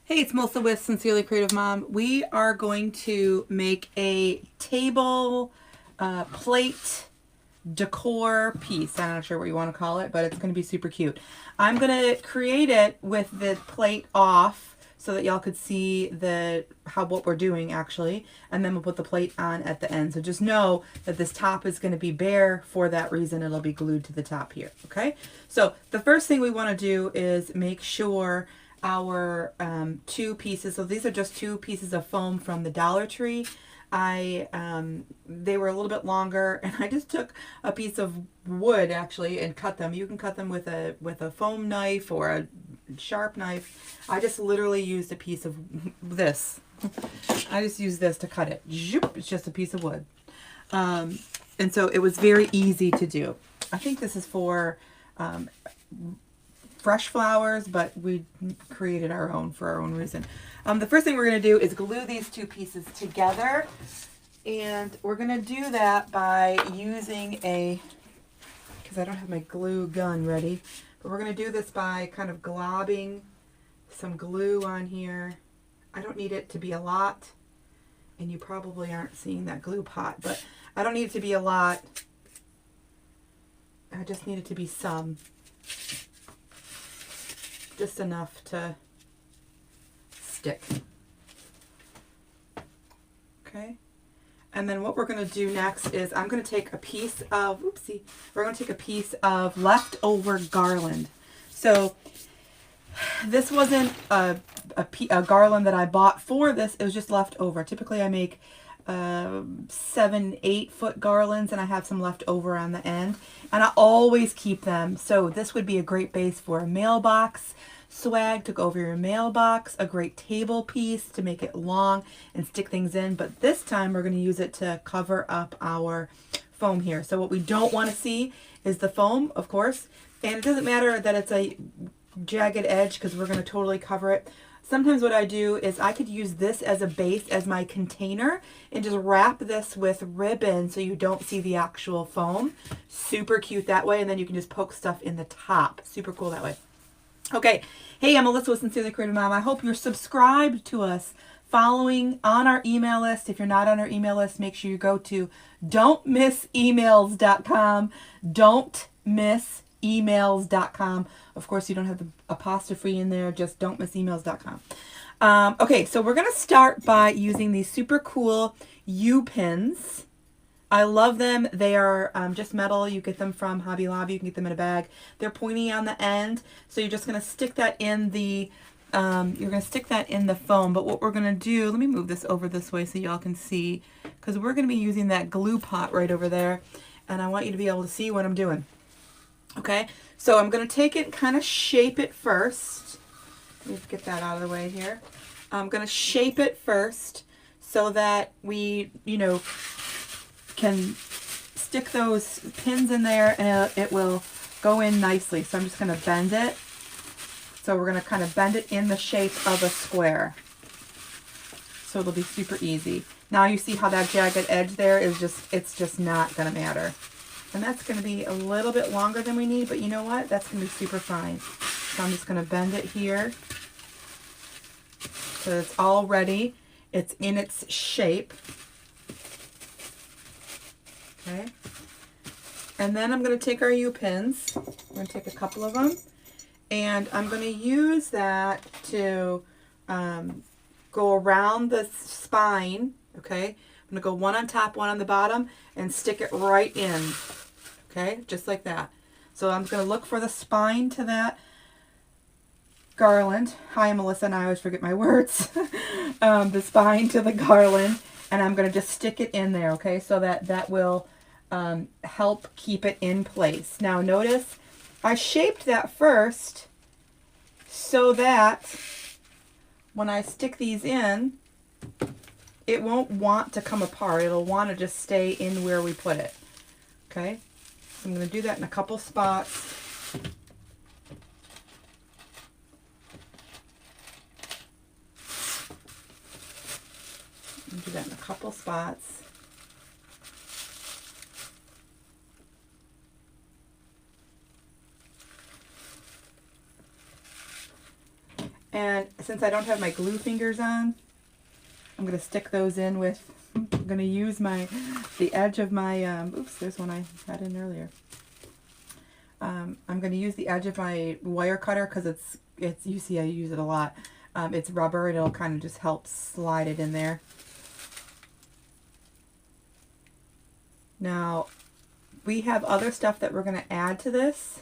Hey, it's Melissa with Sincerely Creative Mom. We are going to make a table plate decor piece. I'm not sure what you want to call it, but it's going to be super cute. I'm going to create it with the plate off so that y'all could see what we're doing actually, and then we'll put the plate on at the end. So just know that this top is going to be bare for that reason. It'll be glued to the top here, okay? So the first thing we want to do is make sure our two pieces, so these are just two pieces of foam from the Dollar Tree. They were a little bit longer, and I just took a piece of wood actually and cut them. You can cut them with a foam knife or a sharp knife. I just literally used a piece of this. I just used this to cut it. It's just a piece of wood. And so it was very easy to do. I think this is for fresh flowers, but we created our own for our own reason. The first thing we're going to do is glue these two pieces together, and we're going to do that by using because I don't have my glue gun ready, but we're going to do this by kind of globbing some glue on here. I don't need it to be a lot, and you probably aren't seeing that glue pot, but I don't need it to be a lot. I just need it to be some. Just enough to stick. Okay. And then what we're going to do next is I'm going to take a piece of, we're going to take a piece of leftover garland. So this wasn't a garland that I bought for this. It was just leftover. Typically I make 7-8 foot garlands, and I have some left over on the end, and I always keep them. So this would be a great base for a mailbox swag to go over your mailbox, a great table piece to make it long and stick things in, but this time we're going to use it to cover up our foam here. So what we don't want to see is the foam, of course, and it doesn't matter that it's a jagged edge because we're going to totally cover it. Sometimes what I do is I could use this as a base, as my container, and just wrap this with ribbon so you don't see the actual foam. Super cute that way, and then you can just poke stuff in the top. Super cool that way. Okay, hey, I'm Melissa with Sincerely Creative Mom. I hope you're subscribed to us, following on our email list. If you're not on our email list, make sure you go to don'tmissemails.com. Don'tmissemails.com. Of course, you don't have the apostrophe in there, just don'tmissemails.com. Okay, so we're going to start by using these super cool U-pins. I love them. They are just metal. You get them from Hobby Lobby. You can get them in a bag. They're pointy on the end, so you're just going to stick that in the foam. But what we're going to do, let me move this over this way so y'all can see, because we're going to be using that glue pot right over there, and I want you to be able to see what I'm doing. Okay, so I'm going to take it and kind of shape it first. Let me get that out of the way here. I'm going to shape it first so that we, can stick those pins in there, and it will go in nicely. So I'm just going to bend it. So we're going to kind of bend it in the shape of a square. So it'll be super easy. Now you see how that jagged edge there is it's just not going to matter. And that's going to be a little bit longer than we need, but you know what? That's going to be super fine. So I'm just going to bend it here. So it's all ready. It's in its shape. Okay. And then I'm going to take our U-pins. I'm going to take a couple of them. And I'm going to use that to go around the spine. Okay. I'm going to go one on top, one on the bottom, and stick it right in. Okay, just like that. So I'm going to look for the spine to that garland. Hi, I'm Melissa, and I always forget my words. The spine to the garland, and I'm going to just stick it in there, okay, so that will help keep it in place. Now notice I shaped that first so that when I stick these in, it won't want to come apart. It'll want to just stay in where we put it. Okay? So I'm going to do that in a couple spots. Do that in a couple spots. And since I don't have my glue fingers on, I'm going to stick those in with, I'm going to use the edge of my, oops, there's one I had in earlier. I'm going to use the edge of my wire cutter because it's, you see I use it a lot. It's rubber, it'll kind of just help slide it in there. Now, we have other stuff that we're going to add to this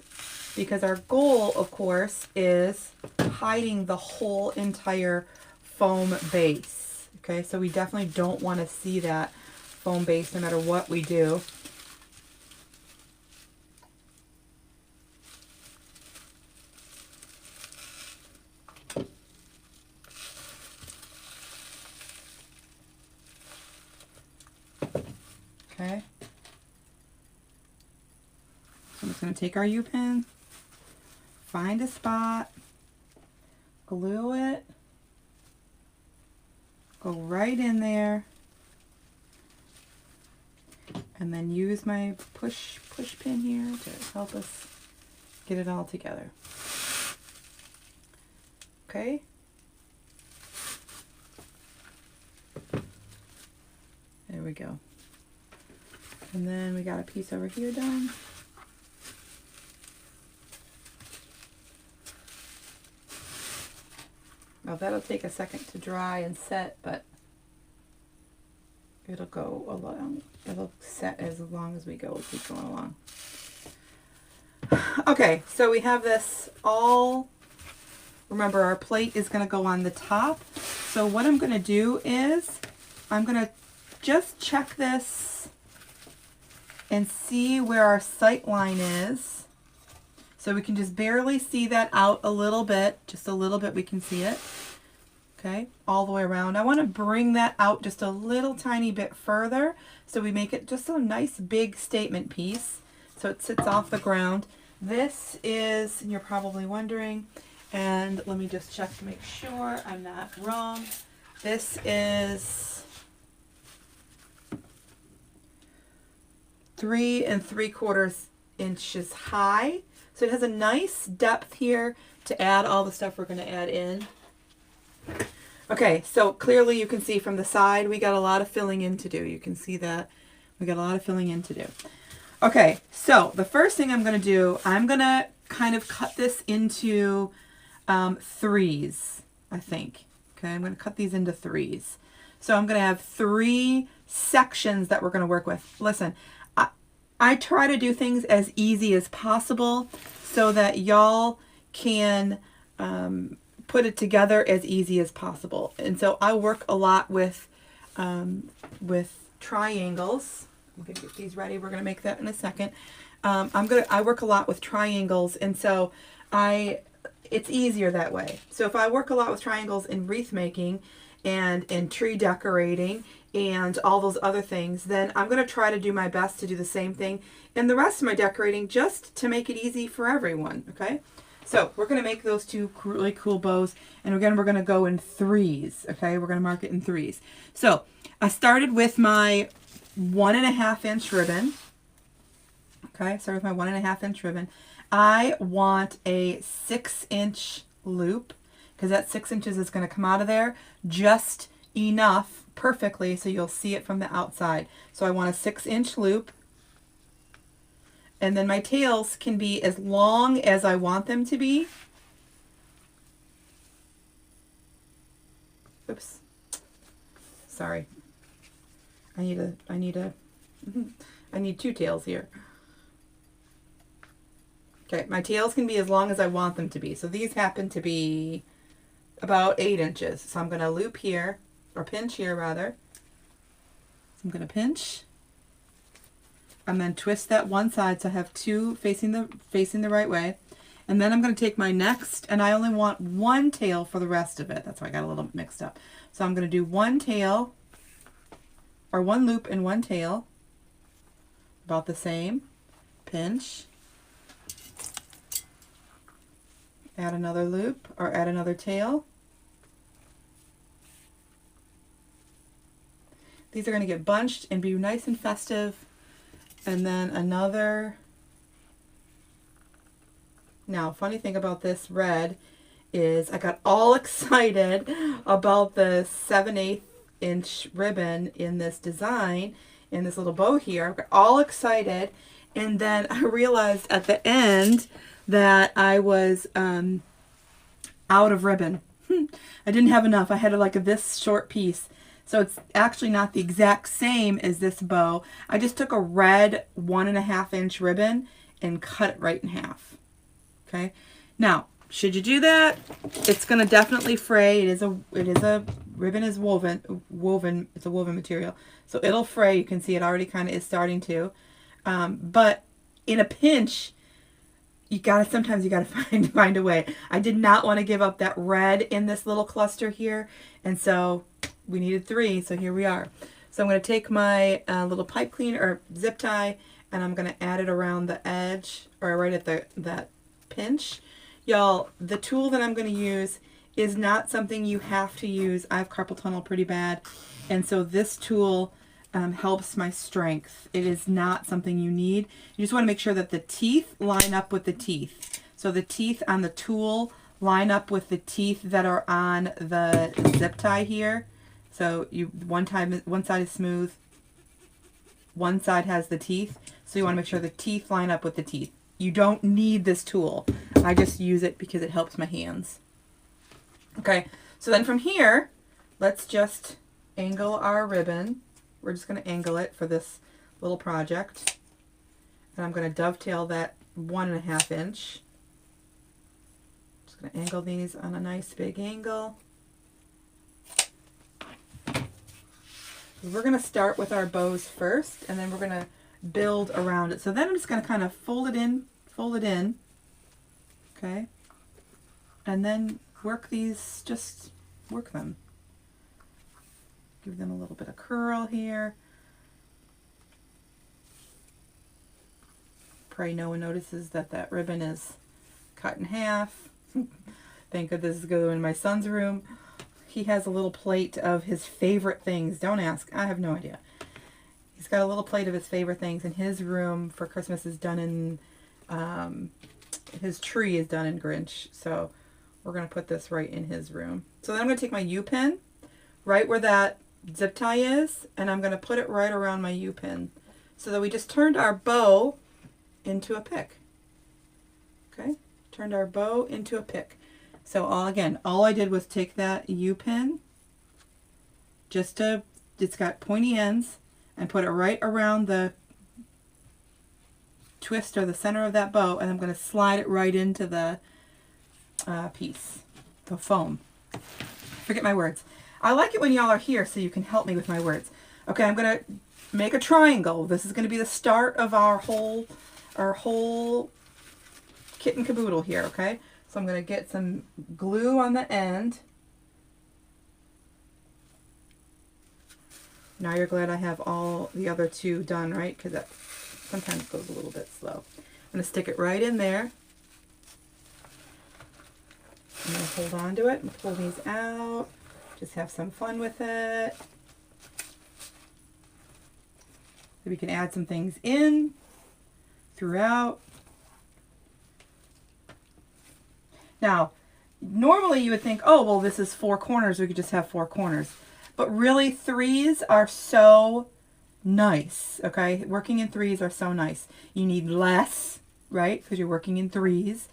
because our goal, of course, is hiding the whole entire foam base. Okay, so we definitely don't want to see that foam base no matter what we do. Okay. So I'm just going to take our U-pin, find a spot, glue it, go right in there, and then use my push pin here to help us get it all together. Okay. There we go. And then we got a piece over here done. Now that'll take a second to dry and set, but it'll go along. It'll set as long as we go, keep going along. Okay, so we have this all. Remember, our plate is going to go on the top. So what I'm going to do is I'm going to just check this and see where our sight line is. So we can just barely see that out a little bit, just a little bit we can see it. Okay, all the way around. I want to bring that out just a little tiny bit further so we make it just a nice big statement piece so it sits off the ground. This is, and you're probably wondering, and let me just check to make sure I'm not wrong. This is 3 3/4 inches high. So it has a nice depth here to add all the stuff we're going to add in. Okay, so clearly you can see from the side we got a lot of filling in to do. You can see that we got a lot of filling in to do. Okay, so the first thing I'm going to do, I'm going to kind of cut this into 3s, I think. Okay, I'm going to cut these into 3s. So I'm going to have 3 sections that we're going to work with. Listen, I try to do things as easy as possible so that y'all can put it together as easy as possible. And so I work a lot with triangles. I'm going to get these ready. We're going to make that in a second. I work a lot with triangles, and so it's easier that way. So if I work a lot with triangles in wreath making and in tree decorating and all those other things, then I'm going to try to do my best to do the same thing in the rest of my decorating just to make it easy for everyone, okay? So we're going to make those 2 really cool bows, and again, we're going to go in 3s, okay? We're going to mark it in 3s. So I started with my 1.5 inch ribbon, okay? Started with my 1.5 inch ribbon. I want a 6-inch loop because that 6 inches is going to come out of there just enough perfectly so you'll see it from the outside. So I want a 6-inch loop, and then my tails can be as long as I want them to be. Oops, sorry. I need 2 tails here. Okay, my tails can be as long as I want them to be. So these happen to be about 8 inches. So I'm going to loop here, or pinch here rather. So I'm going to pinch and then twist that one side so I have 2 facing the right way. And then I'm going to take my next, and I only want 1 tail for the rest of it. That's why I got a little mixed up. So I'm going to do 1 tail, or 1 loop and 1 tail, about the same. Pinch, add another loop, or add another tail. These are going to get bunched and be nice and festive. And then another. Now, funny thing about this red is I got all excited about the 7/8 inch ribbon in this design, in this little bow here. I got all excited, and then I realized at the end that I was out of ribbon. I didn't have enough. I had like this short piece. So it's actually not the exact same as this bow. I just took a red 1.5 inch ribbon and cut it right in half. Okay. Now, should you do that? It's going to definitely fray. It is a ribbon is woven. It's a woven material. So it'll fray. You can see it already kind of is starting to. But in a pinch, sometimes you gotta find a way. I did not want to give up that red in this little cluster here, and so we needed 3, so here we are. So I'm going to take my little pipe cleaner or zip tie, and I'm going to add it around the edge, or right at that pinch. Y'all, the tool that I'm going to use is not something you have to use. I have carpal tunnel pretty bad, and so this tool helps my strength. It is not something you need. You just want to make sure that the teeth line up with the teeth. So the teeth on the tool line up with the teeth that are on the zip tie here. So one side is smooth, one side has the teeth. So you want to make sure the teeth line up with the teeth. You don't need this tool. I just use it because it helps my hands. Okay, so then from here, let's just angle our ribbon. We're just going to angle it for this little project. And I'm going to dovetail that 1.5 inch. Just going to angle these on a nice big angle. We're going to start with our bows first, and then we're going to build around it. So then I'm just going to kind of fold it in, okay? And then work these, just work them. Give them a little bit of curl here. Pray no one notices that ribbon is cut in half. Thank goodness this is going in my son's room. He has a little plate of his favorite things. Don't ask. I have no idea. He's got a little plate of his favorite things, and his room for Christmas is done in, his tree is done in Grinch. So we're going to put this right in his room. So then I'm going to take my U-pin, right where that zip tie is, and I'm going to put it right around my U-pin, so that we just turned our bow into a pick. Okay, turned our bow into a pick. So all I did was take that U-pin, it's got pointy ends, and put it right around the twist or the center of that bow, and I'm going to slide it right into the piece, the foam. Forget my words. I like it when y'all are here so you can help me with my words. Okay, I'm going to make a triangle. This is going to be the start of our whole kit and caboodle here, okay? So I'm going to get some glue on the end. Now you're glad I have all the other 2 done, right? Because that sometimes goes a little bit slow. I'm going to stick it right in there. I'm going to hold on to it and pull these out. Just have some fun with it. So we can add some things in throughout. Now, normally you would think, oh, well, this is 4 corners. We could just have 4 corners. But really, 3s are so nice, okay? Working in 3s are so nice. You need less, right? Because you're working in 3s.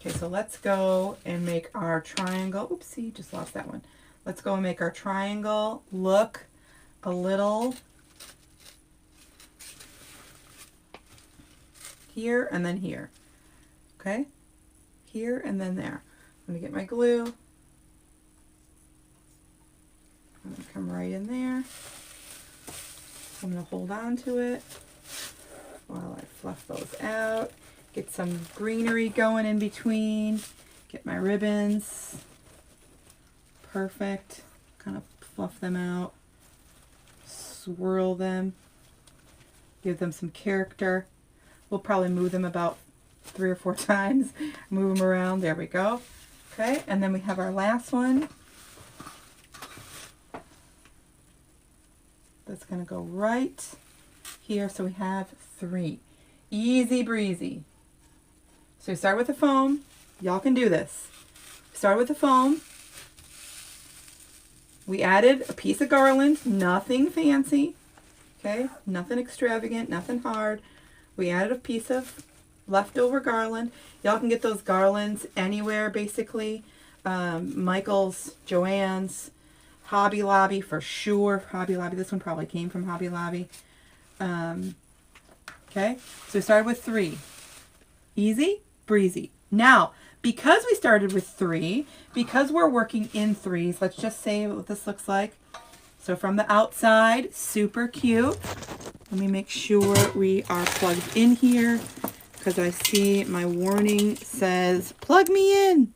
Okay, so let's go and make our triangle. Oopsie, just lost that one. Let's go and make our triangle look a little here and then here. Okay? Here and then there. I'm going to get my glue. I'm going to come right in there. I'm going to hold on to it while I fluff those out. Get some greenery going in between. Get my ribbons. Perfect. Kind of fluff them out. Swirl them. Give them some character. We'll probably move them about 3 or 4 times. Move them around. There we go. Okay, and then we have our last one. That's going to go right here. So we have 3. Easy breezy. So you start with the foam, Y'all can do this. Start with the foam. We added a piece of garland, nothing fancy, okay? Nothing extravagant, nothing hard. We added a piece of leftover garland. Y'all can get those garlands anywhere, basically. Michael's, Joann's, Hobby Lobby for sure. Hobby Lobby, this one probably came from Hobby Lobby. Okay, so we started with 3. Easy, breezy. Now, because we started with 3, because we're working in 3s, let's just say what this looks like. So from the outside, super cute. Let me make sure we are plugged in here because I see my warning says, plug me in.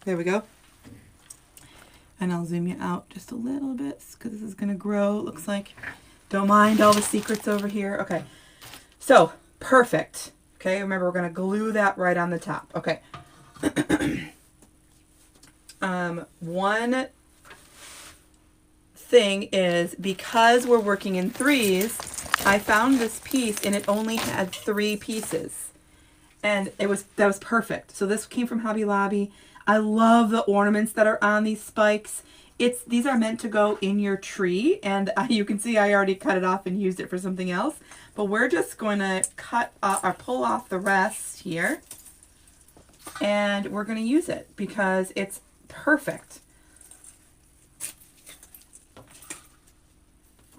There we go. And I'll zoom you out just a little bit because this is going to grow, it looks like. Don't mind all the secrets over here. Okay, so perfect. Okay, remember we're going to glue that right on the top. Okay. One thing is, because we're working in 3s, I found this piece and it only had 3 pieces. And that was perfect. So this came from Hobby Lobby. I love the ornaments that are on these spikes. These are meant to go in your tree, and you can see I already cut it off and used it for something else. But we're just going to cut or pull off the rest here, and we're going to use it because it's perfect.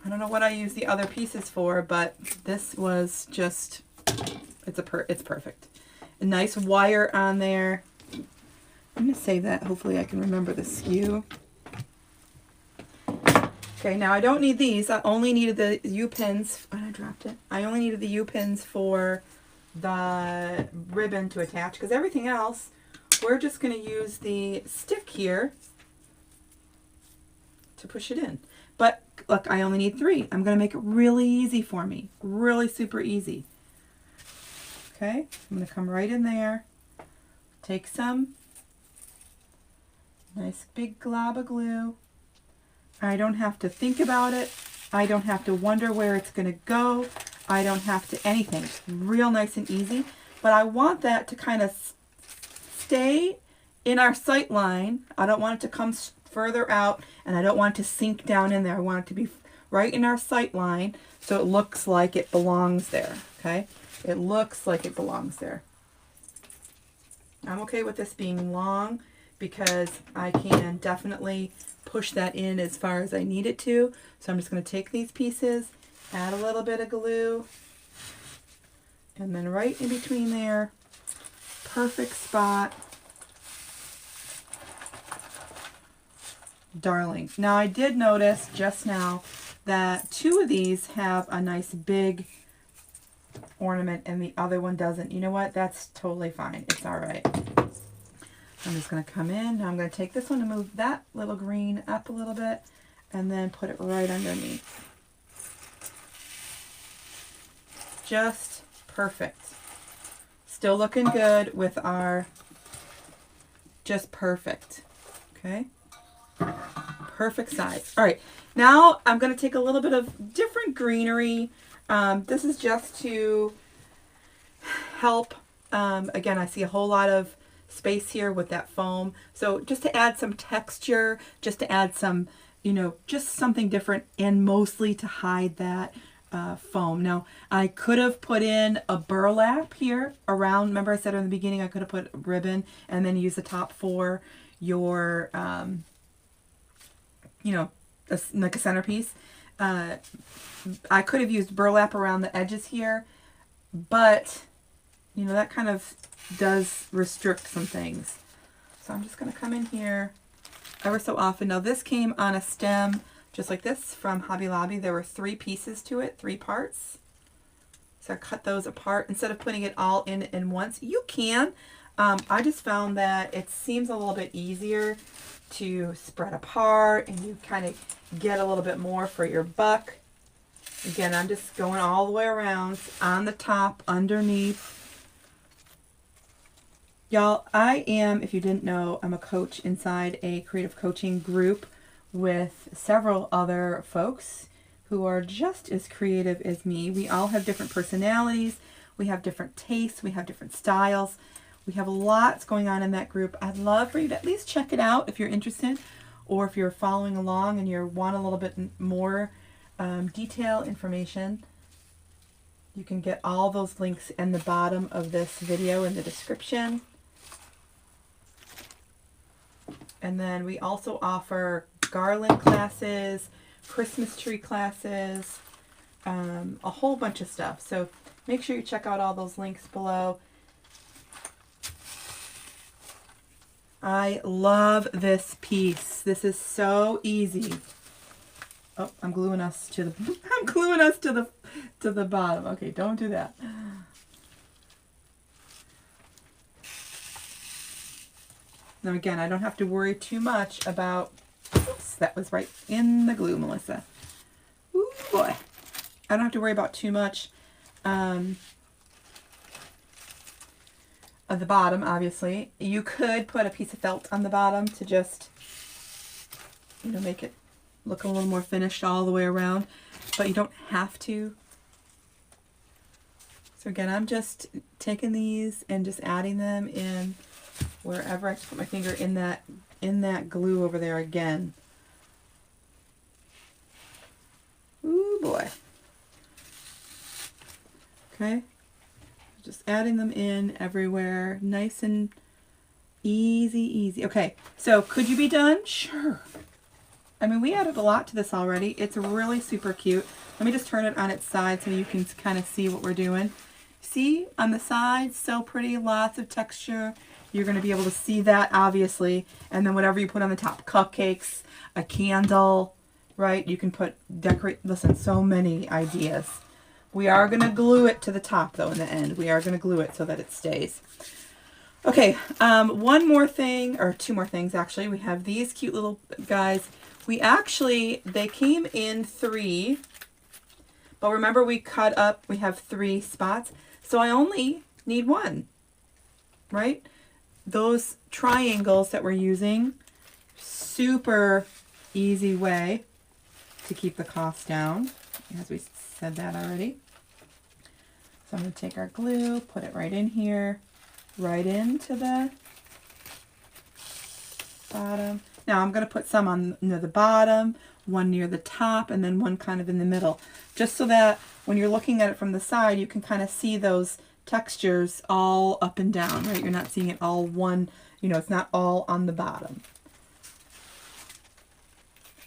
I don't know what I used the other pieces for, but this was just, it's perfect. A nice wire on there. I'm going to save that. Hopefully I can remember the SKU. Okay, now I don't need these. I only needed the U-pins. Oh, I dropped it. I only needed the U-pins for the ribbon to attach, because everything else, we're just going to use the stick here to push it in. But look, I only need 3. I'm going to make it really easy for me. Really super easy. Okay, I'm going to come right in there. Take some nice big glob of glue. I don't have to think about it. I don't have to wonder where it's going to go. I don't have to anything. It's real nice and easy. But I want that to kind of stay in our sight line. I don't want it to come further out, and I don't want it to sink down in there. I want it to be right in our sight line so it looks like it belongs there. Okay? It looks like it belongs there. I'm okay with this being long because I can definitely push that in as far as I need it to. So I'm just going to take these pieces, add a little bit of glue, and then right in between there, perfect spot. Darling. Now I did notice just now that 2 of these have a nice big ornament and the other one doesn't. You know what? That's totally fine. It's all right. I'm just going to come in. Now I'm going to take this one and move that little green up a little bit and then put it right underneath. Just perfect. Still looking good with our, just perfect. Okay. Perfect size. All right. Now I'm going to take a little bit of different greenery. This is just to help. Again, I see a whole lot of space here with that foam. So just to add some texture, just to add some, you know, just something different, and mostly to hide that foam. Now, I could have put in a burlap here around. Remember I said in the beginning I could have put a ribbon and then use the top for your, you know, like a centerpiece. I could have used burlap around the edges here, but, you know, that kind of does restrict some things. So I'm just going to come in here ever so often. Now this came on a stem just like this from Hobby Lobby. There were 3 pieces to it, 3 parts. So I cut those apart instead of putting it all in once. You can. I just found that it seems a little bit easier to spread apart and you kind of get a little bit more for your buck. Again, I'm just going all the way around on the top, underneath. Y'all, I am, if you didn't know, I'm a coach inside a creative coaching group with several other folks who are just as creative as me. We all have different personalities. We have different tastes. We have different styles. We have lots going on in that group. I'd love for you to at least check it out if you're interested, or if you're following along and you want a little bit more detail information. You can get all those links in the bottom of this video in the description. And then we also offer garland classes, Christmas tree classes, a whole bunch of stuff. So make sure you check out all those links below. I love this piece. This is so easy. Oh, I'm gluing us to the bottom. Okay, don't do that. Now again, I don't have to worry too much about, oops, that was right in the glue, Melissa. Ooh boy. I don't have to worry about too much of the bottom, obviously. You could put a piece of felt on the bottom to just, you know, make it look a little more finished all the way around, but you don't have to. So again, I'm just taking these and just adding them in wherever I just put my finger in that glue over there again. Ooh boy. Okay. Just adding them in everywhere, nice and easy. Okay, so could you be done? Sure. I mean, we added a lot to this already. It's really super cute. Let me just turn it on its side so you can kind of see what we're doing. See, on the side, so pretty, lots of texture. You're going to be able to see that, obviously. And then whatever you put on the top, cupcakes, a candle, right? You can decorate, listen, so many ideas. We are going to glue it to the top, though, in the end. We are going to glue it so that it stays. Okay, one more thing, or two more things, actually. We have these cute little guys. They came in 3, but remember we cut up, we have 3 spots, so I only need 1, right? Those triangles that we're using, super easy way to keep the cost down, as we said that already. So I'm going to take our glue, put it right in here, right into the bottom. Now I'm going to put some on near the bottom, one near the top, and then one kind of in the middle, just so that when you're looking at it from the side, you can kind of see those textures all up and down, right? You're not seeing it all one, you know, it's not all on the bottom.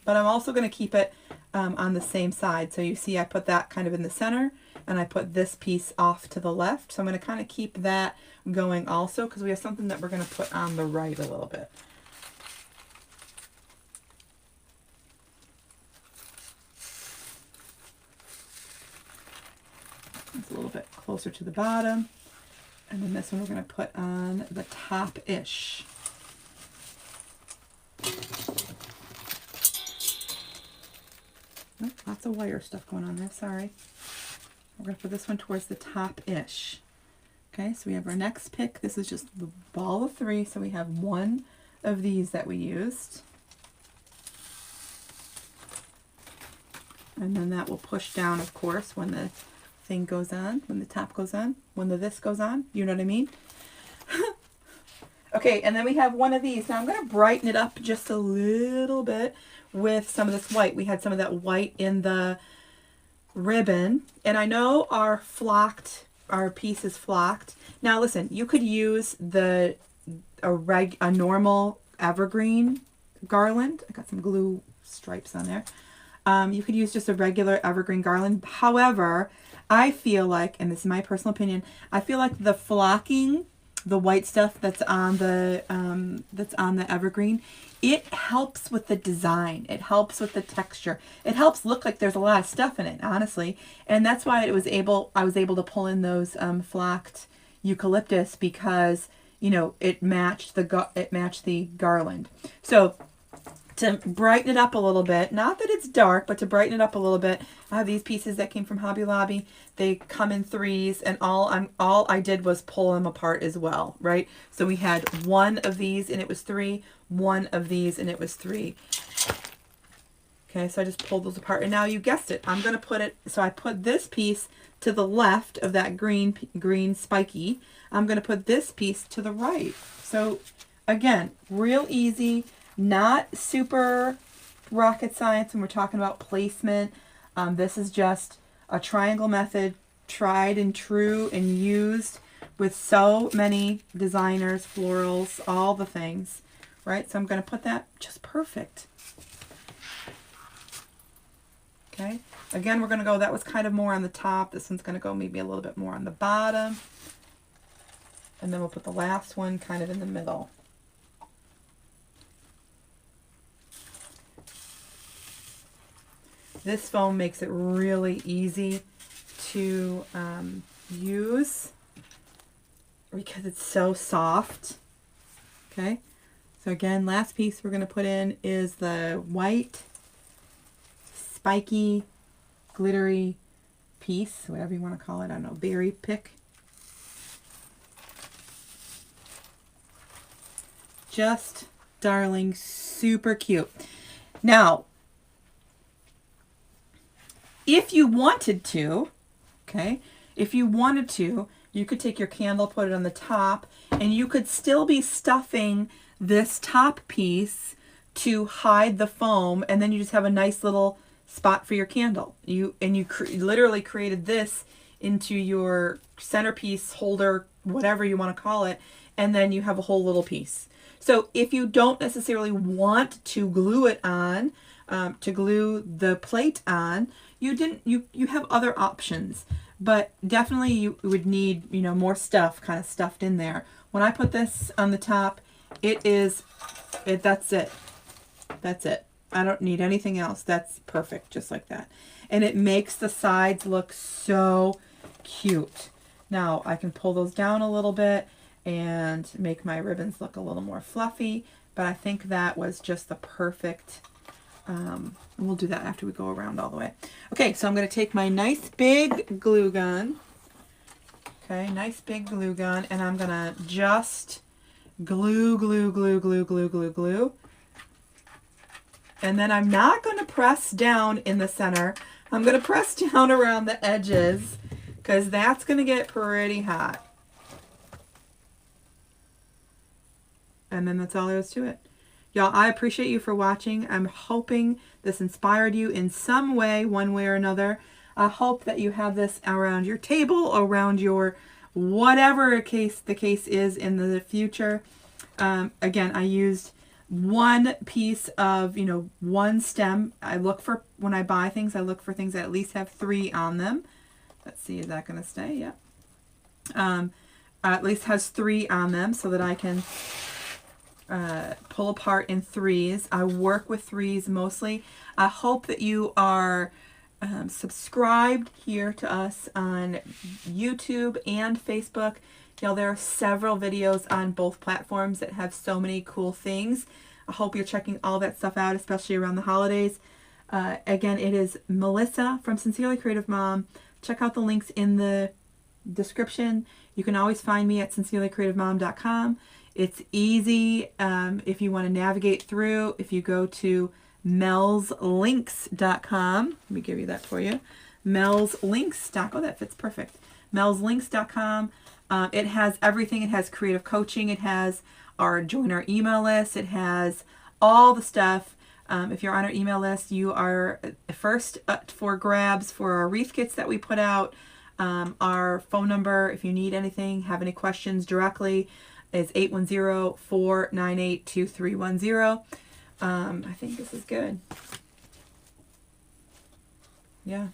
But I'm also going to keep it on the same side. So you see I put that kind of in the center, and I put this piece off to the left. So I'm going to kind of keep that going also, because we have something that we're going to put on the right a little bit. It's a little bit closer to the bottom. And then this one we're going to put on the top-ish. Oh, lots of wire stuff going on there, sorry. We're going to put this one towards the top-ish. Okay, so we have our next pick. This is just the ball of 3, so we have 1 of these that we used. And then that will push down, of course, when the thing goes on, when the top goes on, when the this goes on, you know what I mean? Okay, and then we have 1 of these. Now I'm going to brighten it up just a little bit with some of this white. We had some of that white in the ribbon, and I know our piece is flocked. Now listen, you could use a normal evergreen garland. I got some glue stripes on there. You could use just a regular evergreen garland. However, I feel like, and this is my personal opinion, I feel like the flocking, the white stuff that's on the evergreen, it helps with the design. It helps with the texture. It helps look like there's a lot of stuff in it, honestly. And that's why I was able to pull in those flocked eucalyptus, because, you know, it matched the garland. So to brighten it up a little bit, not that it's dark, but to brighten it up a little bit, I have these pieces that came from Hobby Lobby. They come in 3s, and all I did was pull them apart as well, right? So we had 1 of these and it was 3, 1 of these and it was 3. Okay, so I just pulled those apart. And now you guessed it. I'm going to put it, so I put this piece to the left of that green spiky. I'm going to put this piece to the right. So again, real easy, not super rocket science when we're talking about placement. This is just a triangle method, tried and true and used with so many designers, florals, all the things, right? So I'm going to put that just perfect. Okay, again, we're going to go, that was kind of more on the top. This one's going to go maybe a little bit more on the bottom. And then we'll put the last one kind of in the middle. This foam makes it really easy to use because it's so soft. Okay, so again, last piece we're going to put in is the white spiky glittery piece, whatever you want to call it. I don't know, berry pick. Just darling, super cute. Now, if you wanted to, okay, if you wanted to, you could take your candle, put it on the top, and you could still be stuffing this top piece to hide the foam, and then you just have a nice little spot for your candle. You literally created this into your centerpiece holder, whatever you want to call it, and then you have a whole little piece. So if you don't necessarily want to glue it on, to glue the plate on, you have other options, but definitely you would need, you know, more stuff kind of stuffed in there. When I put this on the top, that's it. That's it. I don't need anything else. That's perfect, just like that. And it makes the sides look so cute. Now I can pull those down a little bit and make my ribbons look a little more fluffy, but I think that was just the perfect, we'll do that after we go around all the way. Okay, so I'm going to take my nice big glue gun, okay, nice big glue gun, and I'm going to just glue, glue, glue, glue, glue, glue, glue. And then I'm not going to press down in the center. I'm going to press down around the edges because that's going to get pretty hot. And then that's all there is to it. Y'all, I appreciate you for watching. I'm hoping this inspired you in some way, one way or another. I hope that you have this around your table, around your whatever the case is in the future. Again, I used one piece of, you know, one stem. I look for, when I buy things, I look for things that at least have 3 on them. Let's see, is that going to stay? Yeah. At least has 3 on them so that I can pull apart in 3s. I work with 3s mostly. I hope that you are subscribed here to us on YouTube and Facebook. Y'all, there are several videos on both platforms that have so many cool things. I hope you're checking all that stuff out, especially around the holidays. Again, it is Melissa from Sincerely Creative Mom. Check out the links in the description. You can always find me at sincerelycreativemom.com. It's easy if you want to navigate through. If you go to melslinks.com, let me give you that for you. Melslinks.com. Oh, that fits perfect. Melslinks.com. It has everything. It has creative coaching. It has join our email list. It has all the stuff. If you're on our email list, you are first for grabs for our wreath kits that we put out. Our phone number, if you need anything, have any questions directly, is 810-498-2310. I think this is good. Yeah.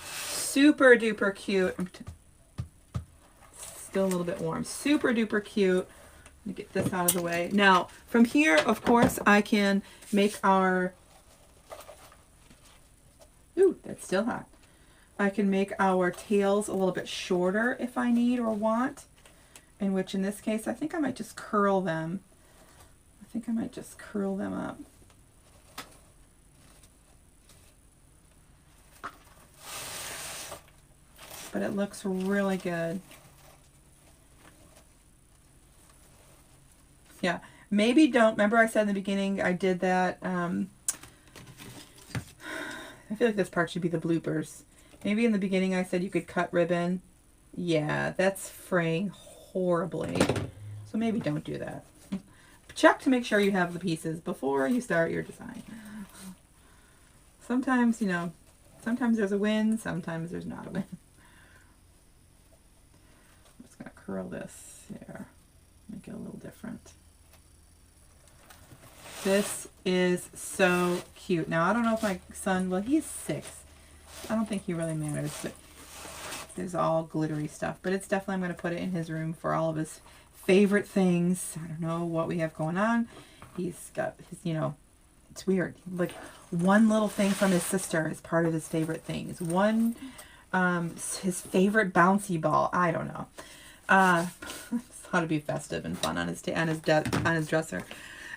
Super duper cute. Still a little bit warm. Super duper cute. Let me get this out of the way. Now, from here, of course, I can make our... Ooh, that's still hot. I can make our tails a little bit shorter if I need or want. In which, in this case, I think I might just curl them. I think I might just curl them up. But it looks really good. Yeah, maybe don't, remember I said in the beginning I did that I feel like this part should be the bloopers. Maybe in the beginning I said you could cut ribbon. Yeah, that's fraying horribly. So maybe don't do that. Check to make sure you have the pieces before you start your design. Sometimes, you know, sometimes there's a win, sometimes there's not a win. I'm just going to curl this here, make it a little different. This is so cute. Now, I don't know if my son, well, he's 6. I don't think he really matters, but there's all glittery stuff. But it's definitely, I'm going to put it in his room for all of his favorite things. I don't know what we have going on. He's got his, you know, it's weird. Like, one little thing from his sister is part of his favorite things. One, his favorite bouncy ball. I don't know. Thought it'd be festive and fun on his dresser.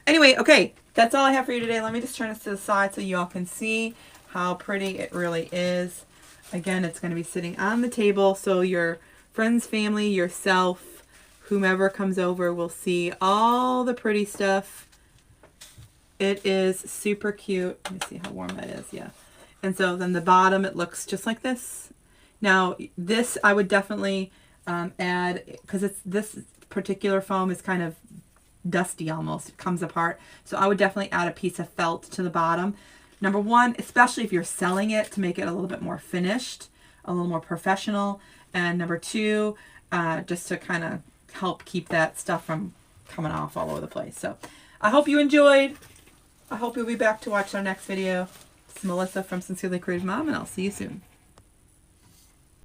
Anyway, okay, that's all I have for you today. Let me just turn this to the side so you all can see how pretty it really is. Again, it's going to be sitting on the table so your friends, family, yourself, whomever comes over will see all the pretty stuff. It is super cute. Let me see how warm that is. Yeah. And so then the bottom, it looks just like this. Now, this I would definitely add, because this particular foam is kind of dusty almost. It comes apart. So I would definitely add a piece of felt to the bottom. Number one, especially if you're selling it, to make it a little bit more finished, a little more professional. And number two, just to kind of help keep that stuff from coming off all over the place. So I hope you enjoyed. I hope you'll be back to watch our next video. This is Melissa from Sincerely Creative Mom, and I'll see you soon.